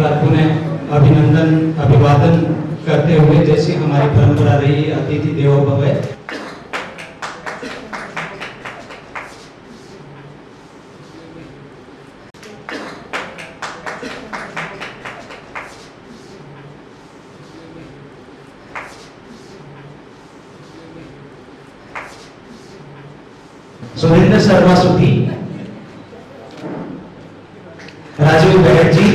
बार पुनः अभिनंदन अभिवादन करते हुए, जैसी हमारी परंपरा रही, अतिथि देवो भव। सुरेंद्र शर्मा सुधी, राजीव बैरजी,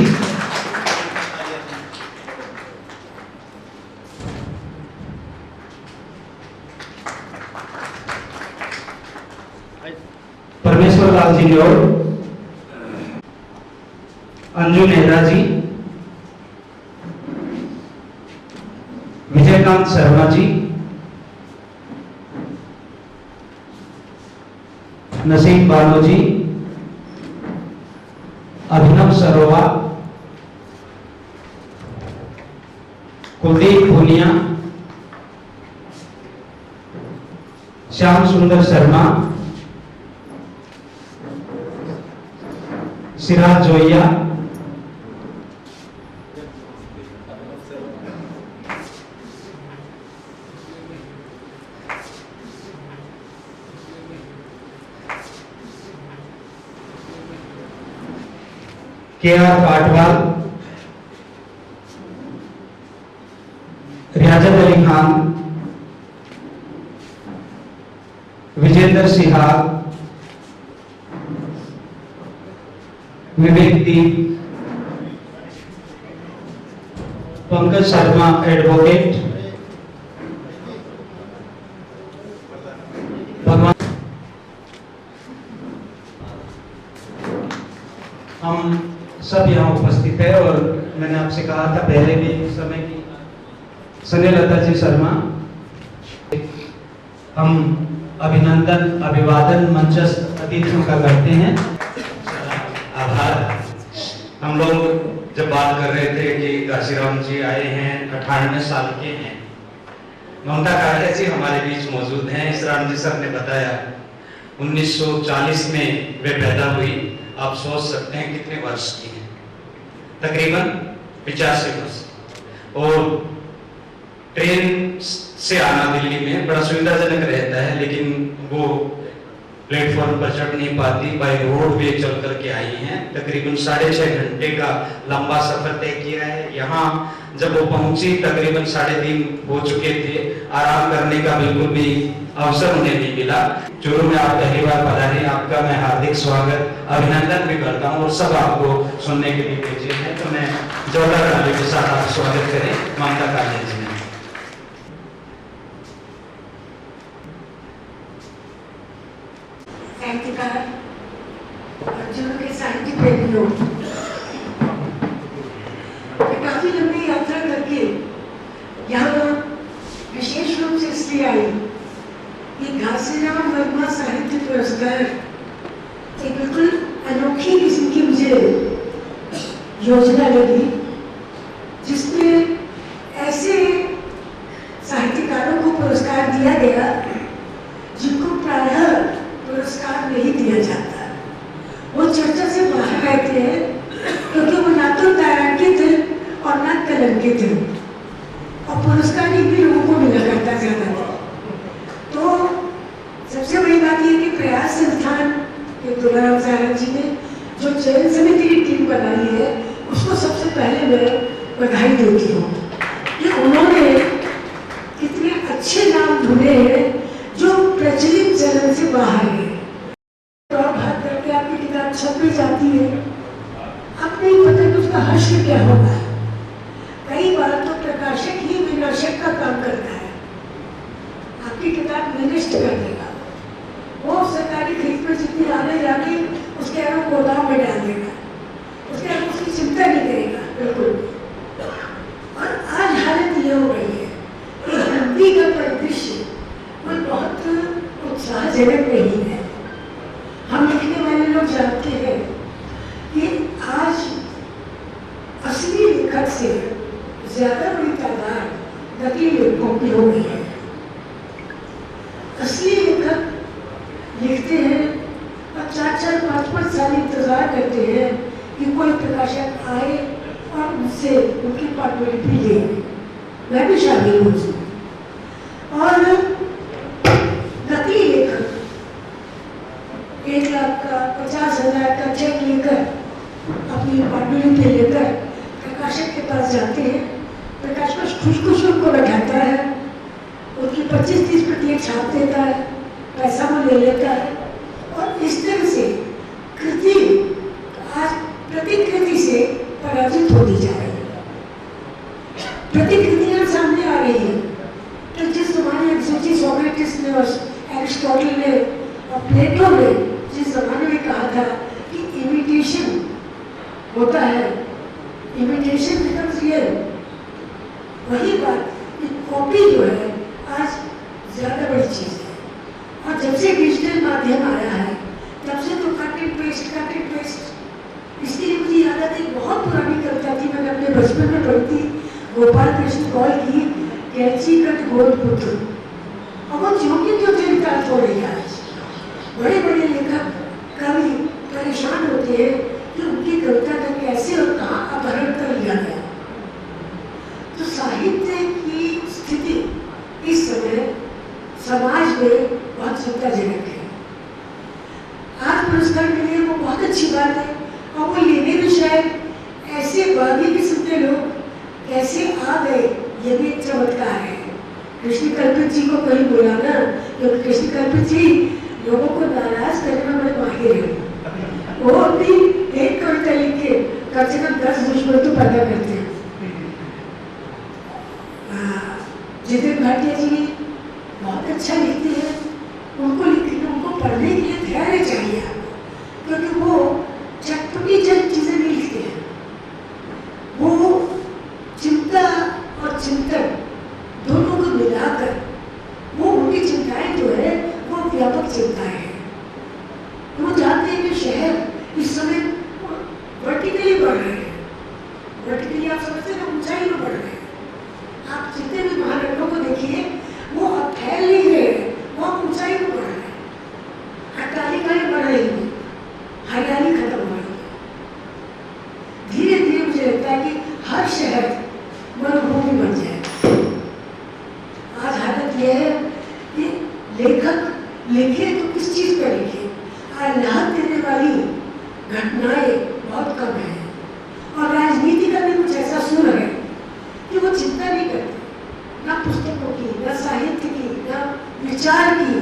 परमेश्वर लाल जी न्योर, अंजू नेहरा जी, विजयकांत शर्मा जी, नसीम बानो जी, अभिनव सरोवा, कुलदीप भुनिया, श्याम सुंदर शर्मा, सिराज जोइया, के.आर. पाटवाल, रियाजत अली खान, विजेंद्र सिहाग, विवेक दीप, पंकज शर्मा एडवोकेट, हम सब यहाँ उपस्थित है। और मैंने आपसे कहा था पहले भी समय की स्नेहलता जी शर्मा, हम अभिनंदन अभिवादन मंचस्थ अतिथियों का करते हैं। आभार। हम लोग जब बात कर रहे थे कि काशीराम जी आए हैं, 98 साल के हैं, ममता कालिया जी हमारे बीच मौजूद हैं। इस राम जी सर ने बताया 1940 में वे पैदा हुई। आप सोच सकते हैं कितने वर्ष की हैं, तकरीबन 85 वर्ष। और ट्रेन से आना दिल्ली में बड़ा सुविधाजनक रहता है, लेकिन वो प्लेटफॉर्म पर चढ़ नहीं पाती, बाय रोड वे चल करके आई हैं। तकरीबन 6.5 घंटे का लंबा सफर तय किया है। यहाँ जब वो पहुंची तकरीबन 3:30 हो चुके थे। आराम करने का बिल्कुल भी अवसर उन्हें नहीं मिला। चूरू में आप पहली बार पधारे, आपका मैं हार्दिक स्वागत अभिनंदन भी करता हूँ। और सब आपको सुनने के लिए भेजे हैं, तो मैं जोरदार ताली के साथ आप स्वागत करें ममता कालिया जी ने। साहित्यकार और जो के साहित्य प्रेमियों, काफी लंबी यात्रा करके यहाँ विशेष रूप से इसलिए आई कि घासीराम वर्मा साहित्य पुरस्कार एक बिल्कुल अनोखी किस्म की मुझे योजना लगी, जिसमें ऐसे साहित्यकारों को पुरस्कार दिया गया जिनको प्रायः पुरस्कार नहीं दिया जाता। वो चर्चा से बाहर रहते हैं क्योंकि वो ना तो तारांकित थे और ना कलंकित थे, और पुरस्कार एक भी लोगों को मिला करता ज्यादा था। तो सबसे बड़ी बात यह कि प्रयास संस्थान के तुलाराम साहब जी ने जो चयन समिति की टीम बनाई है, उसको सबसे पहले मैं बधाई देती हूँ कि उन्होंने कितने अच्छे नाम ढूंढे हैं जो प्रचलित चलन से बाहर है। तो भाग करके आपकी किताब छप भी जाती है, अब नहीं पता कि उसका हश्र क्या होगा। कई बार तो प्रकाशक ही विनाशक का काम करता है, आपकी किताब विनिष्ट कर देगा। वो सरकारी खरीद पर जितनी आने जाके उसके आगे गोदाम में डाल देगा, उसके आगे उसकी चिंता नहीं करेगा बिल्कुल। और आज हालत ये हो गई है कि हिंदी का परिदृश्य कोई बहुत उत्साहजनक नहीं है। हम लिखने वाले लोग जानते हैं कि आज असली लेखक से ज्यादा बड़ी तादाद नकली लेखकों की हो गई है। असली लेखक लिखते हैं और 4-4, 5-5 साल इंतजार करते हैं कि कोई प्रकाशक आए और उनसे उनकी पांडुलिपि ले, मैं भी शामिल हूँ उसमें। और नकली लेखक 1 लाख का 50,000 का चेक लेकर अपनी पांडुलिपि लेकर प्रकाशक के पास जाते हैं। प्रकाशक खुश उनको बैठाता है, उनकी 25-30 प्रतियां छाप देता है, पैसा वो ले लेता है। और इस तरह से कृति आज प्रतिकृति से पराजित होती जा रही है। प्रतिकृतियां सामने आ रही है। तो जिस जमाने में सोचिए सोक्रेटिस ने और एरिस्टोटल ने और प्लेटो ने जिस जमाने में कहा था कि इमिटेशन होता है, इमिटेशन बिकम्स रियल, वही बात कि कॉपी जो है आज ज़्यादा बड़ी चीज़ है। और जब से डिजिटल माध्यम आया है तब से तो कट एंड पेस्ट। इसके लिए मुझे याद आता है बहुत पुरानी कविता थी, मैंने अपने बचपन में पढ़ी थी, गोपाल कृष्ण कौल की कैंची कट गोल पुत्र। और वो जो कि तो चरितार्थ हो रही है आज। बड़े बड़े लेखक कवि परेशान होते हैं कि उनकी कविता का कैसे और कहाँ अपहरण कर लिया गया। तो साहित्य की स्थिति इस समय समाज में बहुत चिंताजनक है। आज पुरस्कार मिले वो बहुत अच्छी बात है, और वो लेने भी शायद ऐसे बागी किस्म के लोग कैसे आ गए, ये भी एक चमत्कार है। कृष्ण कल्पित जी को कहीं बुलाना, क्योंकि कृष्ण कल्पित जी लोगों को नाराज करने में बड़े माहिर है। वो अपनी एक कविता लिख के कम से कम 10 दुश्मन तो पैदा करते हैं। जितेन भाटिया जी बहुत अच्छा लिखते हैं, उनको लिखने उनको पढ़ने के लिए धैर्य चाहिए आपको, क्योंकि वो चटपटी चीजें नहीं लिखते हैं। वो चिंता और चिंतन दोनों को मिलाकर वो उनकी चिंताएं जो है वो व्यापक चिंताएं हैं। वो जानते हैं कि शहर इस समय वर्टिकली बढ़ रहे हैं। वर्टिकली आप समझते हैं ऊंचाई में बढ़ रहे हैं। आप जितने भी महानगरों को देखिए वो अब फैल नहीं रहे हैं, वो ऊंचाई में बढ़ रहे हैं। अट्टालिकाएं बढ़ रही हैं, हरियाली खत्म हो रही है। धीरे धीरे मुझे लगता है कि हर शहर मरुभूमि बन जाए। आज हालत यह है कि लेखक लिखे तो किस चीज पर लिखे, आज राहत देने वाली घटनाएं बहुत कम है। और राजनीति का भी कुछ ऐसा सुर है कि वो चिंता नहीं करते, ना पुस्तकों की, ना साहित्य की, ना विचार की।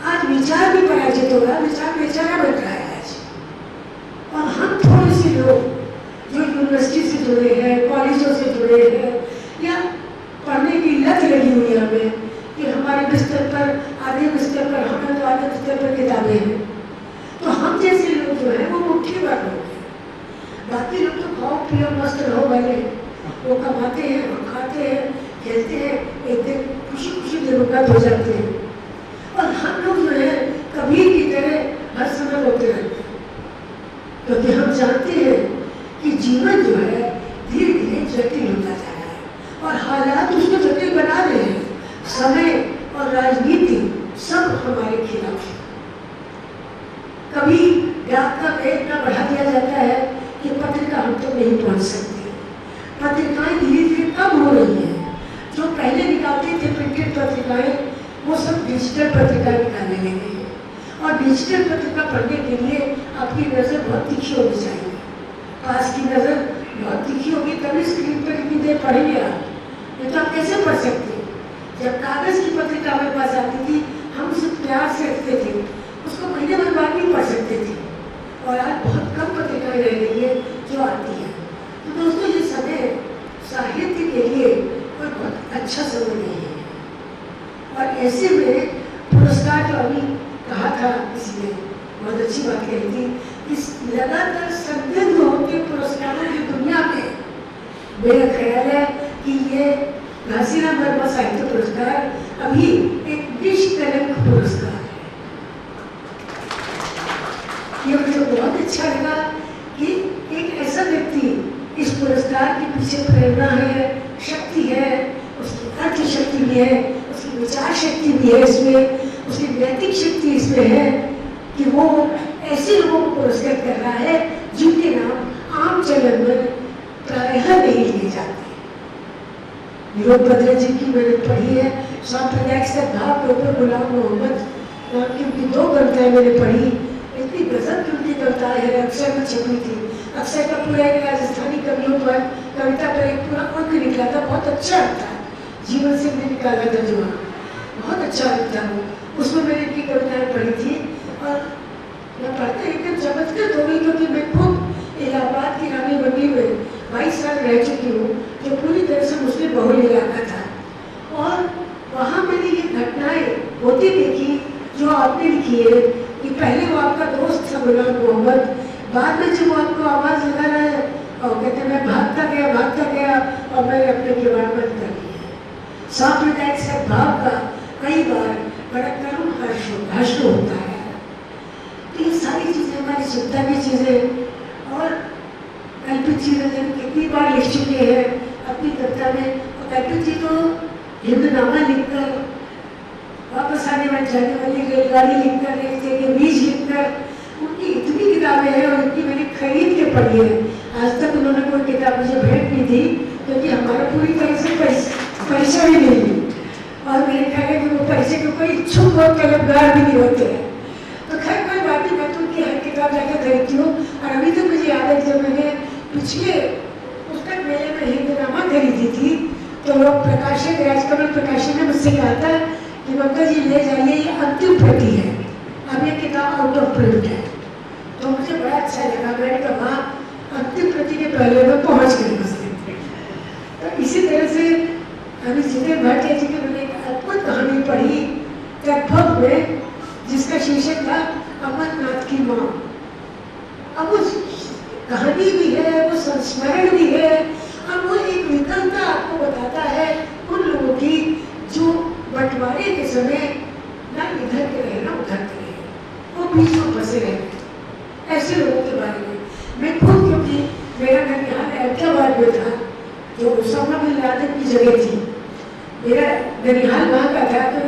आज विचार भी पराजित हो रहा है, विचार बेचारा बन रहा है आज। और हम थोड़े से लोग जो यूनिवर्सिटी से जुड़े हैं, कॉलेजों से जुड़े हैं, या पढ़ने की लत लगी हुई है हमें कि हमारे बिस्तर पर आधे बिस्तर पर हमें तो आधे बिस्तर पर किताबें हैं, तो हम जैसे लोग जो है वो मुट्ठी भर लोग हैं। बाकी लोग तो खाओ पियो मस्त रहो वाले, वो कमाते हैं, वो खाते हैं, खेलते हैं, एक दिन खुशी खुशी दिवंगत हो जाते हैं। और हम लोग जो है कबीर की तरह हर समय रोते रहते हैं, क्योंकि हम जानते हैं कि जीवन जो है धीरे धीरे जटिल होता जा रहा है और हालात उसको जटिल बना रहे हैं। समय और राजनीति सब हमारे खिलाफ है। कभी डाक का रेट ना बढ़ा दिया जाता है कि पत्रिका हम तक नहीं पहुंच सकती। पत्रिकाएं धीरे धीरे कम हो रही हैं। जो पहले निकालते थे प्रिंटेड पत्रिकाएं, वो सब डिजिटल पत्रिका निकालने लगे हैं। और डिजिटल पत्रिका पढ़ने के लिए आपकी नज़र बहुत तीखी होनी चाहिए। पास की नज़र बहुत तीखी होगी तभी स्क्रीन पर कितनी देर पढ़ेंगे आप, ये तो आप कैसे पढ़ सकते हैं। जब कागज़ की पत्रिका हमारे पास आती थी हम उसे प्यार से रखते थे, उसको महीने भर बाद भी पढ़ सकते थे। और आज बहुत कम पत्रिकाएं रह गई है जो आती है। तो दोस्तों ये समय साहित्य के लिए कोई बहुत अच्छा समय नहीं है। और ऐसे में पुरस्कार जो अभी कहा था किसी ने, बहुत अच्छी बात कही थी, इस लगातार संदिग्ध होते पुरस्कारों की दुनिया में मेरा ख्याल है कि ये घासीराम वर्मा साहित्य पुरस्कार अभी एक निष्कलंक पुरस्कार है। ये मुझे बहुत अच्छा लगा कि एक ऐसा व्यक्ति इस पुरस्कार के पीछे प्रेरणा है, शक्ति है, उसकी अर्थ शक्ति भी है, उसकी विचार शक्ति भी है, इसमें उसकी नैतिक शक्ति इसमें है कि वो ऐसे लोगों को पुरस्कृत कर रहा है जिनके नाम आम चलन में प्रायः नहीं लिए जाते। नीरज भद्र जी की मैंने पढ़ी है, सांप्रदायिक सद्भाव के ऊपर गुलाम मोहम्मद नाम की उनकी 2 कविताएं मैंने पढ़ी। इतनी गजब की उनकी कविताएं है, अक्षय में छपी थी। अक्षय का पूरा एक राजस्थानी कवियों पर कविता पर एक पूरा अंक निकला था, बहुत अच्छा था, जीवन से भी निकाला था जो बहुत अच्छा था वो। उसमें मैंने इनकी कविताएं पढ़ी थी और मैं पढ़ते एकदम चमत्कृत हो गई, क्योंकि मैं खुद इलाहाबाद की रानी बनी हुई 22 साल रह चुकी हूँ, जो पूरी तरह से मुस्लिम बहुल इलाका था। और वहाँ मैंने ये घटनाएं होती देखी जो आपने लिखी है कि पहले वो आपका दोस्त था गुलाम मोहम्मद, बाद में जब वो आपको आवाज़ लगा रहा है और कहते मैं भागता गया और मैंने अपने किवाड़ बंद कर दिया। सांप्रदायिक सद्भाव का कई बार बड़ा करुण हर्ष होता है। तो ये सारी चीज़ें हमारी चिंता की चीज़ें और कल्पित चीज़ें कितनी बार लिख चुके हैं अपनी कविता में। और कल्पित जी तो हिंदनामा लिखकर, वापस आने वाली जाने वाली रेलगाड़ी लिखकर, रेलवे के बीज लिखकर, उनकी इतनी किताबें हैं और इतनी मैंने खरीद के पढ़ी है। आज तक उन्होंने कोई किताब मुझे भेंट नहीं दी, क्योंकि हमारा पूरी तरह से परिचय ही नहीं हुई। और मेरे ख्याल है कि वो परिचय के कोई इच्छुक और तलबगार भी नहीं होते हैं। तो खैर कोई बात नहीं, मैं तो उनकी हर किताब जाकर खरीदती हूँ। और अभी तो मुझे याद है जब मैंने पिछले पुस्तक मेले में हिंदनामा खरीदी थी, तो लोग प्रकाशक राजकमल प्रकाशन ने मुझसे कहा था कि ममता जी ले जाइए, ये अंतिम प्रति है, अब ये किताब आउट ऑफ प्रिंट है। तो मुझे बड़ा अच्छा लगा, मैंने कहा वहाँ अंतिम प्रति के पहले में पहुँच गई उससे। तो इसी तरह से अभी जितेंद्र भाटिया जी की मैंने एक अद्भुत कहानी पढ़ी लगभग में, जिसका शीर्षक था अमरनाथ की माँ। अब वो कहानी भी है, वो संस्मरण भी है, और वो एक विकलता आपको बताता है उन लोगों की जो बंटवारे के समय ना इधर के रहे ना उधर के रहे, वो बीच में फंसे रहे। ऐसे लोगों के बारे में मैं खुद, क्योंकि मेरा घर यहाँ हैदराबाद में था, जो उसामा बिन लादेन की जगह थी, मेरा ननिहाल वहाँ का था। तो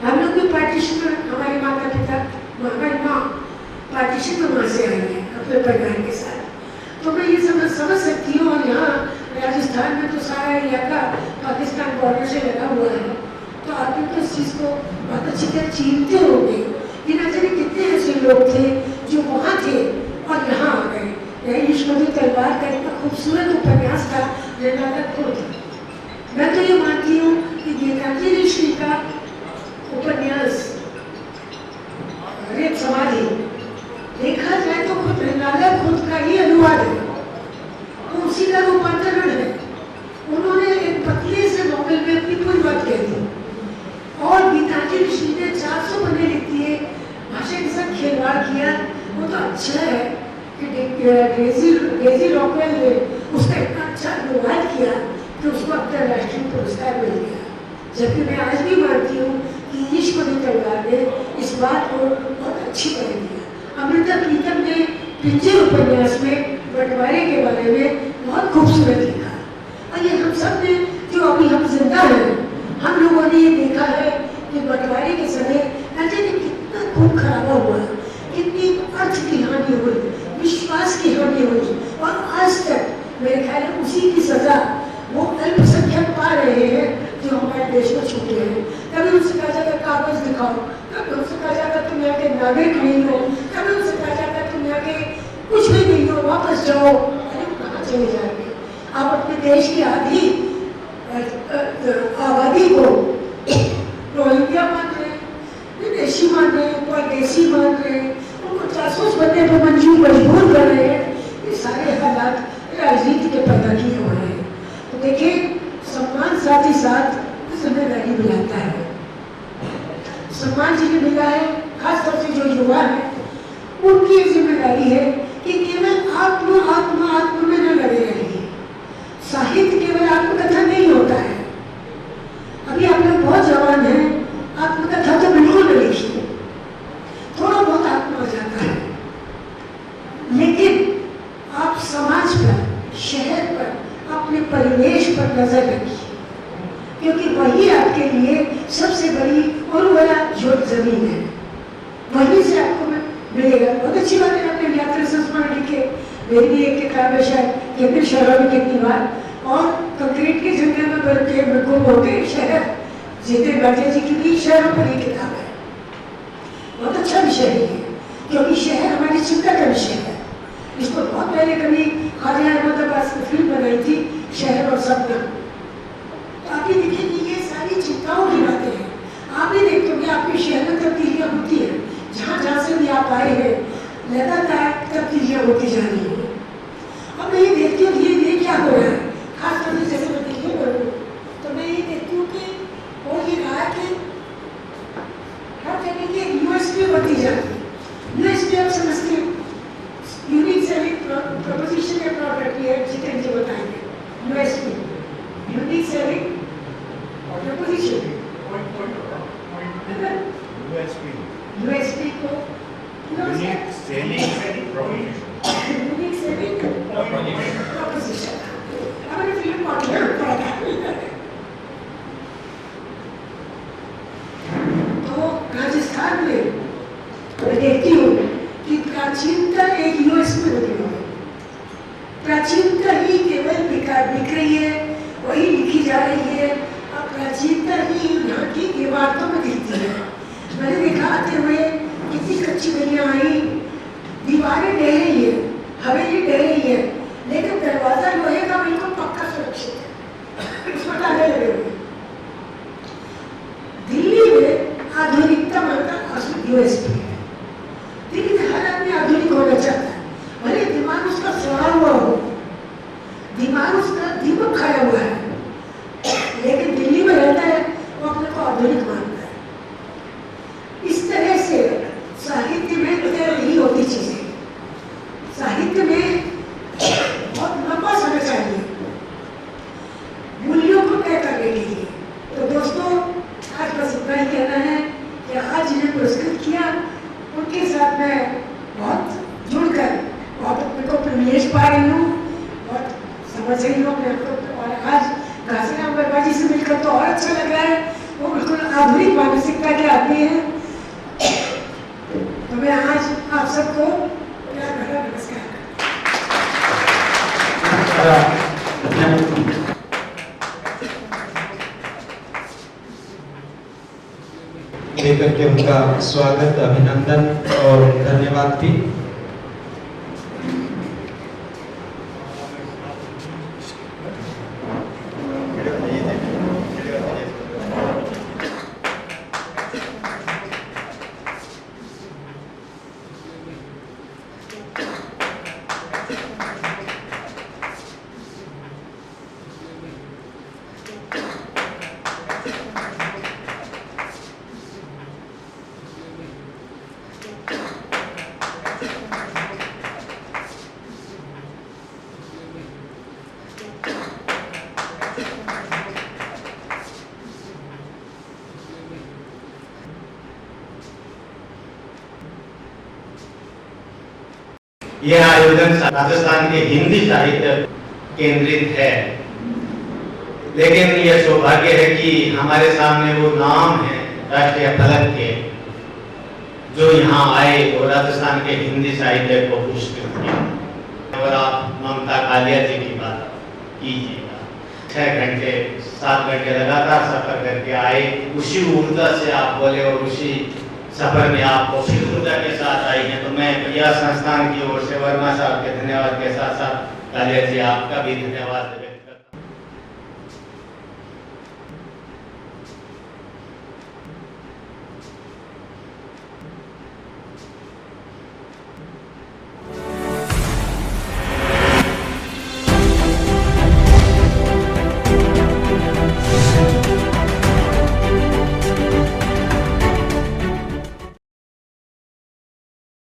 हम लोग भी पार्टीशन में, हमारे माता पिता, हमारी माँ पार्टीशन में वहाँ से आई है अपने परिवार के साथ। तो मैं ये समझ सकती हूँ। और यहाँ राजस्थान में तो सारा इलाका पाकिस्तान बॉर्डर से लगा हुआ है, तो आप लोग इस चीज़ को बहुत अच्छी तरह चीनते होंगे कि न जाने कितने ऐसे लोग थे जो वहाँ थे और यहाँ आ गए। ईश्वरी तलवार का इतना खूबसूरत उपन्यास था जयनाला खुद। मैं तो ये मानती हूँ कि गीतांजलि श्री का उपन्यास रेत समाधि देखा जाए तो खुद जयनाला खुद का ही अनुवाद है, तो उसी का रूपांतरण है। उन्होंने एक पतले से नॉवेल में अपनी पूरी बात कह दी, और गीतांजलि श्री ने 400 पन्ने लिख दिए, भाषा के साथ खिलवाड़ किया। वो तो अच्छा है कि डेजी रॉकवेल ने उसका इतना अच्छा अनुवाद किया कि उसको अंतर्राष्ट्रीय पुरस्कार मिल गया। जबकि मैं आज भी मानती हूँ कि ईश्वरी तलवार ने इस बात को बहुत अच्छी तरह किया। अमृता प्रीतम ने पिंजर उपन्यास में बंटवारे के बारे में बहुत खूबसूरत लिखा। और ये हम सब ने, जो अभी हम जिंदा हैं, हम लोगों ने ये देखा है कि बंटवारे के समय न जाने कितना खून खराबा हुआ, कितनी अर्थ की हानि हुई, विश्वास की हानि हुई, और आज तक मेरे ख्याल में उसी की सजा वो अल्पसंख्यक पा रहे हैं जो हमारे देश में छूटे हैं। कभी उनसे कहा जाता कागज दिखाओ, कभी उनसे कहा जाता तुम यहाँ के नागरिक नहीं हो, कभी उनसे कहा जाता तुम यहाँ के कुछ भी नहीं हो, वापस जाओ। अरे कहाँ चले जाएंगे? आप अपने देश की आधी आबादी को रोहिंग्या मान रहे हैं, विदेशी मान रहे हैं, परदेशी मान रहे हैं, उनको जासूस बनने पर मजबूर कर रहे हैं। ये सारे हालात राजनीति के पैदा किए हुए हैं। तो देखिए, सम्मान साथ ही साथ जिम्मेदारी भी लाता है। सम्मान जिन्हें मिला है, खासतौर से जो युवा है, उनकी एक जिम्मेदारी है कि केवल आत्म में न लगे रहिए। साहित्य केवल आत्मकथा नहीं होता है। अभी आप लोग बहुत जवान हैं, आत्मकथा तो बिल्कुल नहीं लिखिए, थोड़ा बहुत आत्मा जाता है, लेकिन आप समाज पर, शहर पर, अपने परिवेश पर नजर रखिए, क्योंकि वही आपके लिए सबसे बड़ी और बड़ा जोत जमीन है। वहीं से आपको मिलेगा। बहुत अच्छी बात है आपने यात्रा संस्मरण लिखे, मेरी भी एक किताब है शायद ये भी शहरों में कितनी बार, और कंक्रीट की जंगल में बन के बिल्कुल बोलते शहर, जीते बाटे जी की भी शहरों पर ये किताब है। बहुत अच्छा विषय है ये, क्योंकि शहर हमारी चिंता का विषय है। इसको बहुत पहले कभी खालिया अहमद अब्बास ने फिल्म बनाई थी शहर और सपना। तो आप ये देखिए कि ये सारी चिंताओं की बातें हैं। आप भी देखते होंगे आपके शहर में तब्दीलियाँ होती हैं, जहाँ से भी आप आए हैं लगातार तब्दीलियाँ होती जा रही हैं। अब मैं ये देखती हूँ धीरे धीरे क्या हो रहा है, खासतौर से जैसे मैं दिल्ली में हूँ तो मैं ये देखती हूँ कि वो ये रहा कि हर जगह की एक यूएसपी बढ़ती जा रही है। यूएसपी आप समझते हैं, यूनिक सेलिंग प्रपोजिशन या प्रोडक्ट, ये जितेंद्र जी बताएंगे। USP unique selling preposition, USP को Unique selling proposition. Unique selling preposition हमारे फिल्म पॉडकास्ट। तो राजस्थान में मैं देखती हूँ कि प्राचीनता एक यूएसपी होती है। प्राचीनता ही केवल बिक रही है, वही लिखी जा रही है। अब प्राचीनता ही यहाँ की इमारतों में दिखती है। मैंने देखा आते हुए कितनी कच्ची गलियाँ आई, दीवारें ढह रही है, हवेली ढह रही है, लेकिन दरवाजा लोहे का बिल्कुल पक्का सुरक्षित है, उस पर ताले लगे हुए। दिल्ली में आधुनिकता मतलब यूएसपी है। दिल्ली में हर आदमी आधुनिक होना चाहता है, भले दिमाग उसका सड़ा हुआ हो, दिमाग उसका दीपक खाया हुआ है, लेकिन दिल्ली में रहता है वो अपने को आधुनिक मानता है। इस तरह से साहित्य में तय नहीं होती चीजें। साहित्य में बहुत लंबा समय चाहिए मूल्यों को तय करने के लिए। तो दोस्तों आज बस इतना ही कहना है कि आज जिन्हें पुरस्कृत किया उनके साथ मैं बहुत जुड़कर बहुत अपने को प्रिविलेज पा रही हूँ, बहुत समझ रही हूँ अपने को। और आज घासीराम वर्मा जी से मिलकर तो और अच्छा लग रहा है, वो बिल्कुल आधुनिक मानसिकता के आदमी हैं। तो मैं आज आप सबको प्यार भरा नमस्कार। लेकर के उनका स्वागत, अभिनंदन और धन्यवाद भी। यह आयोजन राजस्थान के हिंदी साहित्य केंद्रित है, लेकिन यह सौभाग्य है कि हमारे सामने वो नाम है राष्ट्रीय फलक के जो यहाँ आए और राजस्थान के हिंदी साहित्य को पुरस्कृत किया। और आप ममता कालिया जी की बात कीजिएगा, 6 घंटे 7 घंटे लगातार सफर करके आए, उसी ऊर्जा से आप बोले और उसी सफर में आप उसी ऊर्जा के साथ आई हैं। तो मैं प्रयास संस्थान की ओर से वर्मा साहब के धन्यवाद के साथ साथ कालिया जी आपका भी धन्यवाद।